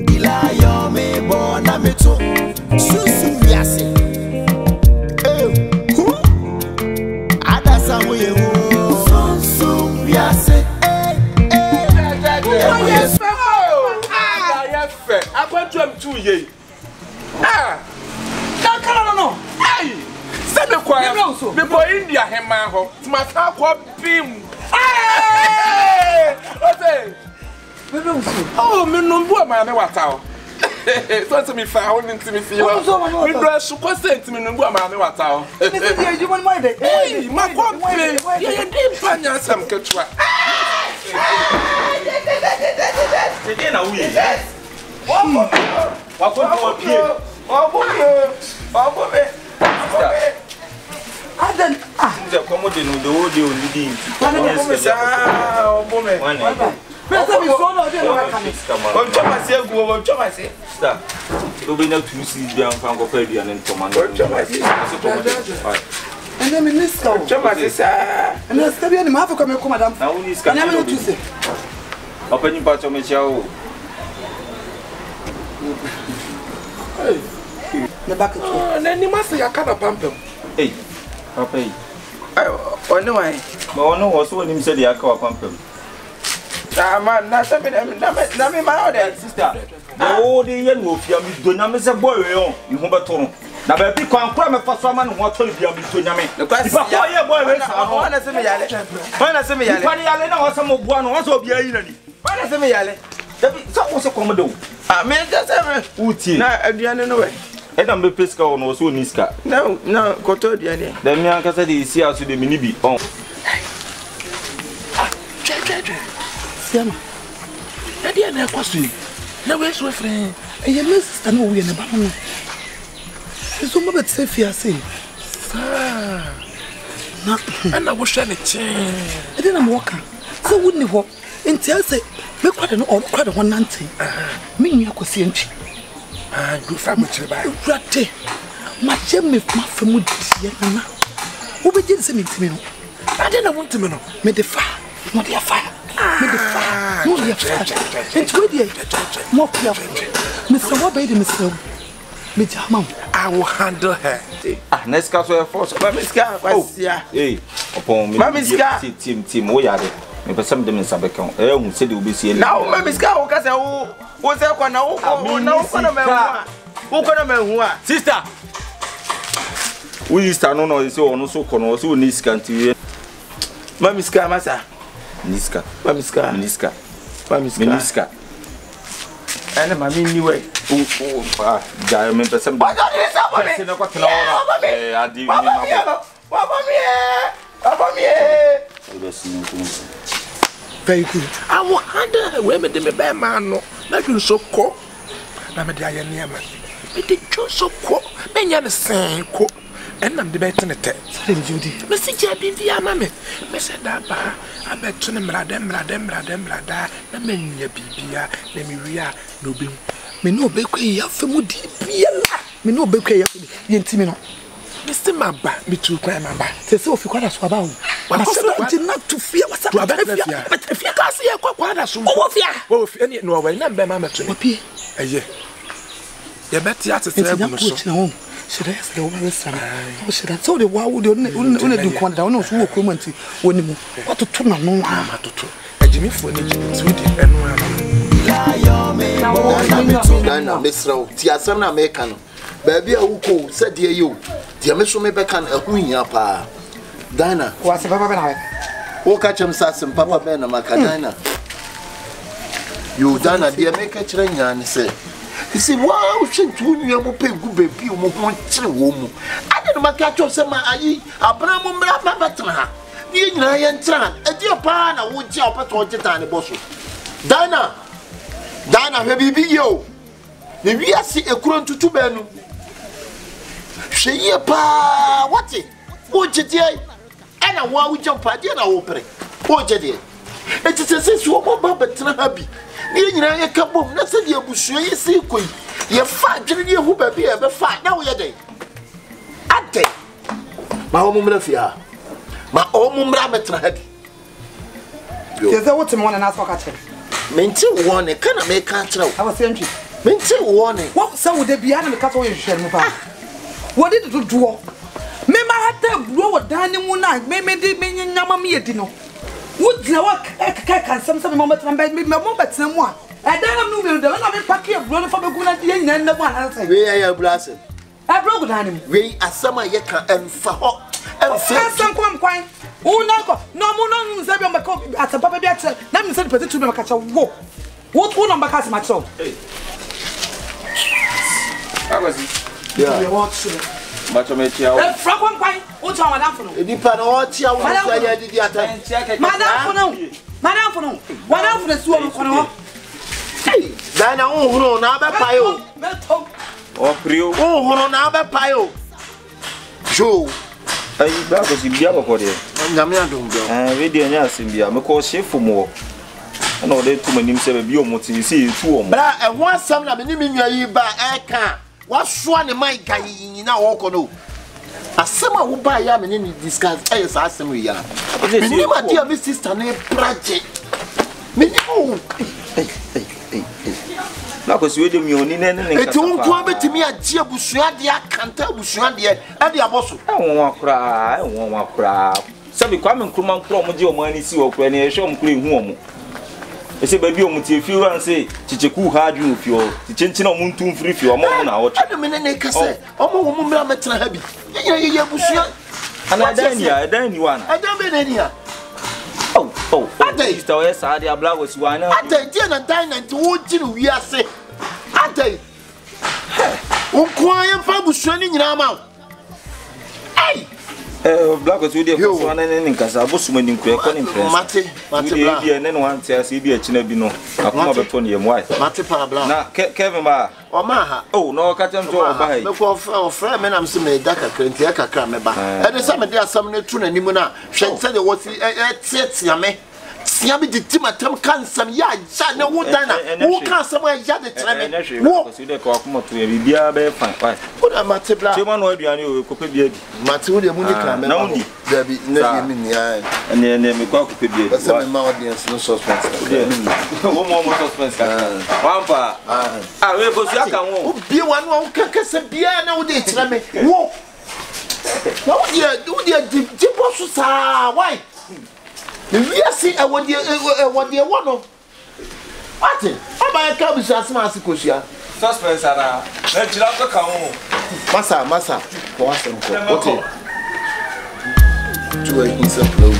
Ilayo me bona me to SUMSUM WIASE. ASAMOAH SUMSUM WIASE. I want to 2 years. No. Hey! Send me quiet. Me boy India hema ho. My car ko bim. Hey! Ose. Oh, me no bo ma me wata o. So me fa ho nti me fi ho. Me dress ko sent me no bo ma me wata o. Me say you want my day. Hey, my ko bim. You dey panya sam ketwa. Again na we. What the back of you must say I can't pump him. Hey, Papa. Oh, no, I no, also when him said the AKUA pump him. Man, not something. Not my other sister. Oh, the young wolf, you do not miss a boy, you have a tone. Now, I pick one crime for someone who wants to be able to Yami. The question is, I want to say, me, I know some of one also be a unity. Why does me, Ale? So, what's a commodore? I mean, that's every Uti. Now, I don't know. I don't be Pesca or no, so Niska. No, go to the idea. The Mianca said he sees to the minibi. Oh, Siama. I didn't have question. No, where's my friend? And you must know we in the bottom. It's all about safe here, say. And I was trying to change. I didn't walk. So wouldn't you walk? Until I say, make quite an old quite a 190. Meaning you could see him. Good family to buy. Ratty. My gem with my family. Who begins to meet me? I didn't want to know. Made the fire, not the fire. Made the fire, no, the fire. It's with you. More careful. Mr. Wabady, Mr. Mijamam. I will handle her. next castle force. Mamiska, yeah. Hey, upon Mamiska, Tim, we are there. Maybe some of them in Sabacon. I said you will be seeing now. Mamiska, what's that one now? Who can sister? We stand on his own, so connoisseur, Niska, to Mamiska, Massa. Niska, Mamiska, Niska, Mamiska. And my mini way. I remember some. Very good. I will handle women in the bad man. Not you so cool. I'm a Diana. It did so cool. Many are the same cool. And I'm debating the text. Judy. Mr. Jabby, via mammy. Mr. Daba, I bet to them, brada, the men, your bibia, let me rea, no beam. Me no bakery, Famudi, me no bakery, Yentimino. Mr. Maba, me too, Grandma. Say so if you got us about. But I said not to fear what's up. But if you can't see a quadra, so if any no way, number mamma to me. A year. You bet you have to say, should I ask the woman? Should I tell the wow? Would only do quite down on who come when you what to turn on no harm to a Jimmy for sweetie and one. Miss Row, Tiasana American. Baby, who call said dear you. Dear Miss Mebecan, a queen pa. Dana, what's the papa? Who catch him sass and Papa Ben and Macadina? You Dana, dear, make a train and say. You see, wow, she told you will pay good baby, you won't woman. I didn't catch you some aye, a brown batana. You know, I am a dear pan, I would jump at 20 tiny boss. Dana, baby, yo. The WIASE a crown to 2 benu. She pa, what it? What you dear? And I want to jump at dinner opening. What you dear? It is a sense of Baba Happy. You know, a couple of nothing you will show you see queen. You're fat, Jenny, who baby ever fat now your day. At day. My home mafia. My own rabbit head. There's a water one and ask for catching. Menti warning, can I make a throw? I was saying, Menti warning. what so would they be animal cut away? What did you do? Mema had to blow a dining one night, maybe Yamami Dino. Would you walk a some moment and bed me my moment someone? I don't know, the one I'm packing of blood from a good idea and the one else. We are blessed. I broke down. We are summer yaka and for and some quite. Oh, no, Zabia Maco at a papa better. Let me send to me catch a walk. What one number has my soul? How was it? Yeah, But I made you from one point. What's our Madame? it depends on what you Madame for no. One out for the swallow. Then I won't know about Pio. or Prio. Oh, no, about Pio. Joe, That was in Biaba for you. Namia don't go. Radio Yassimbia, because she for more. I know they too many himself be almost you see 2 But I want some of the name you buy a car. What's one in my guy in our walk on? A summer who buy yam and discuss as I say we are. My dear Miss Sister, name project. Minimum. Now, because you didn't mean anything. It won't come to me a dear Bushuadia, can't tell Bushuadia, and the apostle. I won't cry, I won't cry. Some becoming Kuman from your money, see or penny, show them clean home. I say, baby, I'm with you and say, Chicheku had you if you're the Chinchino Moon free for your mom now. I don't mean any case. Oh, woman, I'm a heavy. Yeah, Bushia. And I done you one. I don't mean any. Oh, I tell you, yes, I did black was one. I tell you, and dine and towards you, we are say. I tell you, oh, quiet for Bushani in our mouth. Hey! Black was with you one and Casabos when you crack in Mate, and then one tells you be a Chinabino. I come up upon your wife. Mate Pabla. Now, Kevin Bar. Or Maha. Oh, no, catch them to buy. No, for men, I'm some Daka Crentiaca Crameba. And the summer there are some new tuna Nimuna. She said it was a Yame. Siabi the Timatum can some yard, no woodana, who can somewhere yard the time. Walk to the cockmo to a beer fine. What a matibla, one word you could be Matudia Munica, no, there be no mini and then we call could be a some audience, no suspense. One more suspense. Wampa, I will go to be one who can kiss a beer nowadays. Walk. No, dear, do dear, Jibos, why? We are seeing what you want. What? How about a cabbage as Massicosia? Suspense, let you have to come. Massa, what's what? To a insect blow.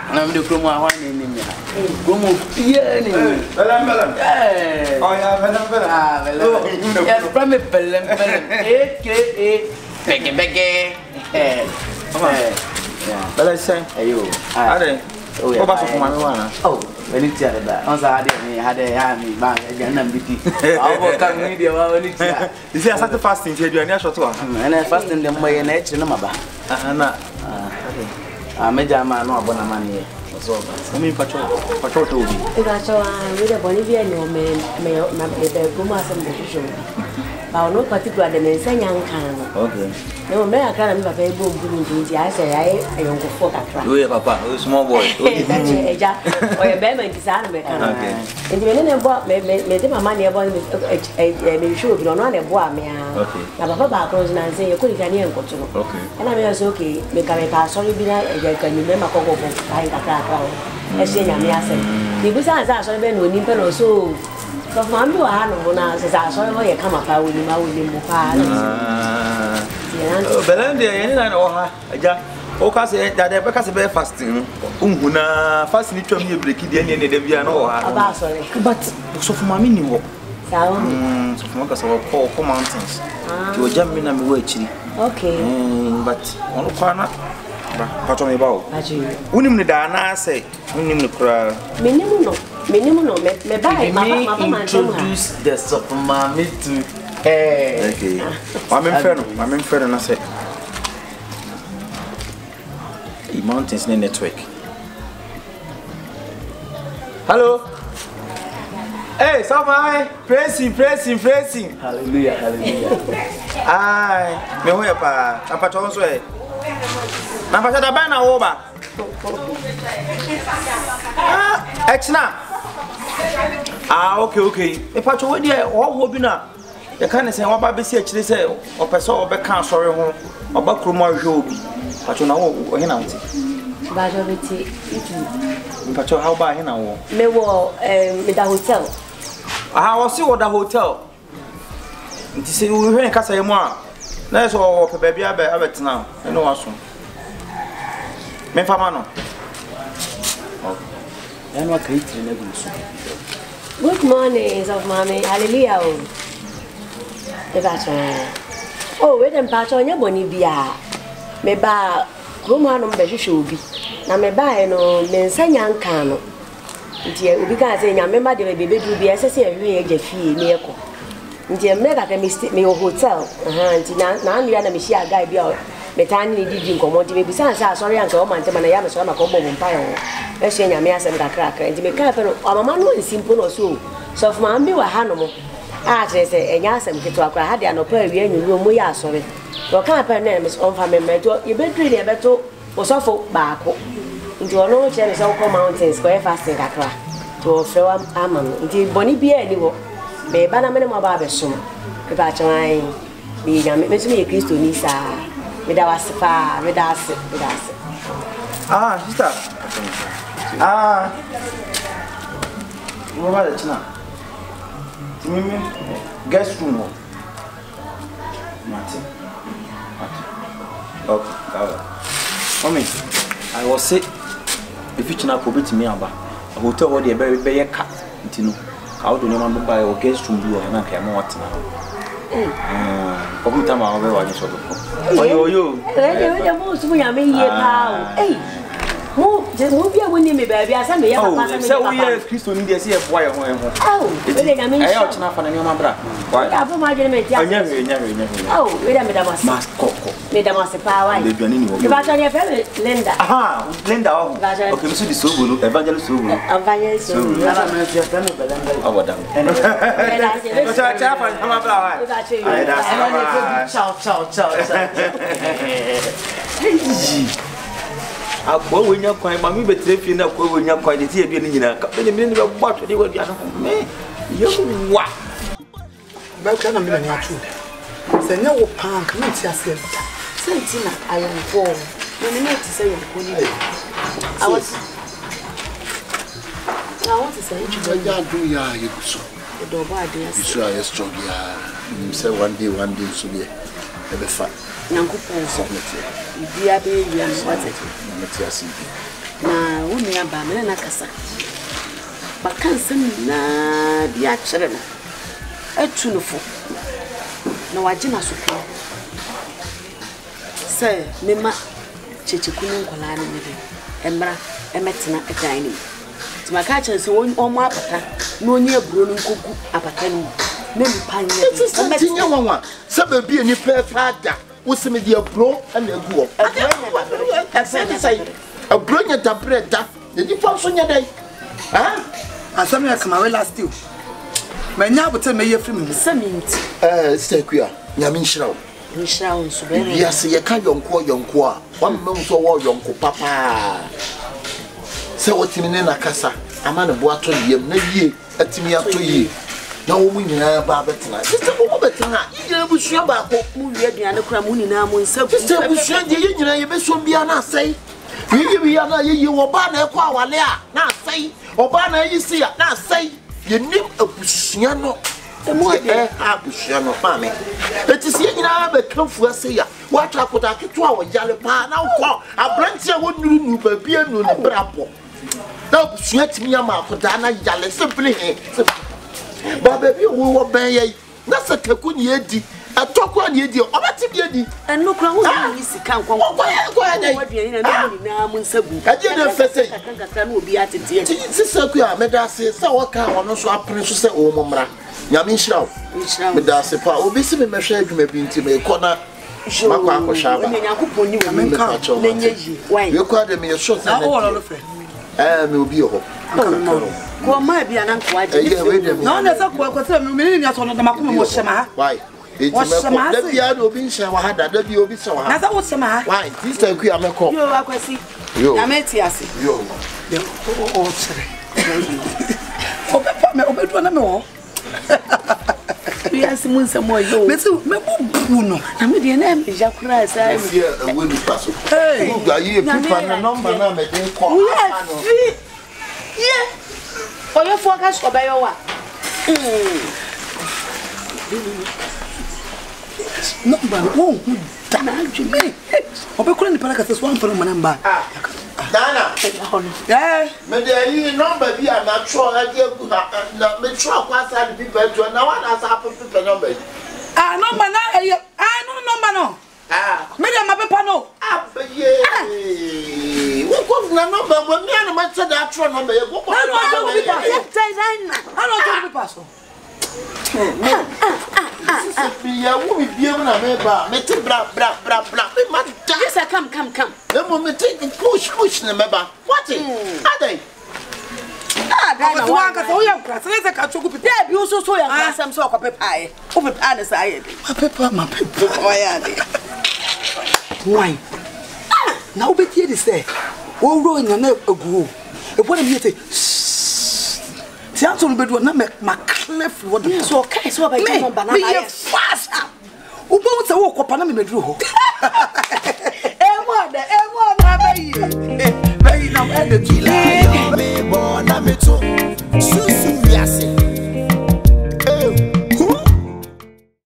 I'm the Kroma one in there. Kromo Piani. Oh, yeah, from a pelem, AKA Becky. But I say, you. I didn't. Oh, yeah. Oh, when it's the other. Also, I didn't have a hammy bag again and BT. I will come with you. You see, I started fasting here. You are not sure. And I fasted them by an edge in the maba. I made a man no money. I mean, patrol told me. Because I read a Bolivian may Gumas and the show. But no particular the young can. Okay. No, I can't have a boom to I say I don't go for a trap. Oh, Papa, a small boy. That's a jack or a bear design. And when I bought made my money about a shoe, you don't want me. Okay. Now, Papa goes and say you couldn't get near. Okay. And I was okay, make a pass. Sorry, can you remember Coco behind the crack? I say, I'm the besides that, so when you pay so. So, Mamma, I don't know, says I saw you come up with him. But I'm there, and oh, cause that I because of fasting. Fasting to me, break it, and the Viano. Sorry, but so for my mini walk. So from us, our call mountains to a jumping and watching. Okay, but on the corner. Pato me ba o. Unim ne da na say. Unim ne kura. Menimu no. Me buy mama introduce the SUMSUM to her. Okay. I'm friend na say. The mountains network. Hello. Hey, SUMSUM, praising. Hallelujah. Ai, me hoya pa. Apato onso e. Na pasa da ba na wo ba. Echna. Okay. E pato we dia wo bi na. You can't say what baby say actually say or person or be can sorry ho. Oba kromo ahwe obi. Pato na wo he na nti. Ba do beti. Pato how ba he na wo. Me wo me da hotel. Aha, wo see wo da hotel. Nti say wo hwe kasa ye mu a. Na so wo pe baby abetena. E no waso. Me fama no. And what create in every soup. Good morning, SUMSUM. Hallelujah. Oh, wait and patch on your bonny bia. Me ba Roman on Beshobi. Now me buy no men sanyan cano. Dear, because I remember the baby to be assessing a fee near. Dear, make a mistake me hotel. Now you are a Messiah guy be out. Metani did commodity besides sorry uncle man to my yam so I'm a combo umpire. Let's say your mass and a cracker and to be careful. I'm a man who is simple or so. So if my be were Hanomo. Say, and yes, and get I had an opera in your room. We are sorry. Your camper name is on family metal. You bet really a better was awful back. Into a no chance of mountains, square fasting Accra to a flow among. Indeed, Bonnie be anywhere. Be Banamama Barbesum. About mine. Be young, me Christo Nisa. With our spa, with us. Sister. What about it now? Guest room. Martin. Okay. Mommy, I was sick. If you cannot commit me about a hotel where they very cat. How do you remember by a guest room? Do I care more now? Come time I'll be watching sort of. You. Just move your winning me, baby. I said, so we are Christian India. See a wire. Oh, I mean, I ought not find any number. Why? I put my name. Oh, wait a minute, must cocoa. Madame was a power. You got on your family, Linda. Aha, Linda. Okay, Mr. Soul, Evangelist Soul. Evangelist Soul. I don't know if you're family, but I'm over them. Akwa wenya kwan ma me betrefie na akwa wenya kwan de tie bi ni nyina ka be me be bot de wa bia no me yewa ba ka na me na atu se nya wo pank na ti ase senti na ayonfo me me ti say yonko ni I want to say you ya do ya yeguso do ba de yes you are strong ya say one day so be e be fa Nankupon bia be wi what it na wonu ya ba me na kasa ba kan sem na bia kire no atunufo na wagina sokwa say mema chechekunu nkola na me be emra emetena edan ni ti maka chere se won omo apata na onye aburo no nkogu apata ni na mi panye emetinye wanwa se ba bia ni perfada usimi dia bro and egu a brilliant operator the difference on your day and some like my last you my neighbor tell me you from cement sekuya nyame nshirawo nso be yes ye ka yonko a one man so wo yonko papa se wotimi ne nakasa ama ne bo ato yem na yie atimi ato yie na wo mu nyina ba betena sister wo betena nyina busua ba ko mu wi aduane kura mu nyina mu nsa sister busua je nyina ye beso bia na asai ye bia na ye wo ba na ekwa awale a na asai oba na yi si a na asai ye nim abusua no emu abusua no ma me eti si nyina ba kanfu asai a wa twa kota keto a wo yale pa na wo abranti a wo nuru nu ba bia nu ne brapo na abusua timi ya ma kota na yale simply he Baba, you will obey. That's a Kakuni, atoko an ye di obati bi edi eno kura wo ni sika nkwan kwa dai wadua ni na mu na mu nsabu aje na fese kakaka na obi atete sisa ku a medase sa waka wono so apre so se o momra nyame nhyira medase pa obi se me mehwe adwuma bi nti me kona makwa akosha ba ni yakopon ni wo menka na nyeji why we kwa de me so se na me obi ho ko ma bia na nkwa aje no na sa ko se me ni aso no da makoma mo hyema why da bia do obi nhyɛ wa hada da bia obi sɛ wa na sa wo hyema ha why sister ku ya mekɔ yo akwasi na meti ase yo o sere o be pa me o be do na me wo ya si mun samo yo me se me bu no na me de na me ja kura sa e fi e we ni paso u ga yi pipa na number na me de kɔ ye oyo focus ko bayo wa number wo da na jime o be kura ni para ka se so an fa na mba Dana me de yi number bi a na tro ade gu na me tro kwasa de people to na one as a people number number na no number no me de ma pepa no ye wo ko na number mo me na ma tse da tro number ye go ko no pepa so ya wo bi bia na me ba me te bra me ma da yes come me mo me te push na me ba what adai Dana wa ka so ya kra se ka choku pita bi o so ya asam so ko pepa e o pepa na sa ye de ma pepa o ya de why na obetie de se wo ro nya na agu e bo na mi yete si anso no bedu na ma clef wo de so kai so ba ji number na na fast wo bo se wo kopa na me medru ho e mo na bayi na e de me born na me to SUMSUM WIASE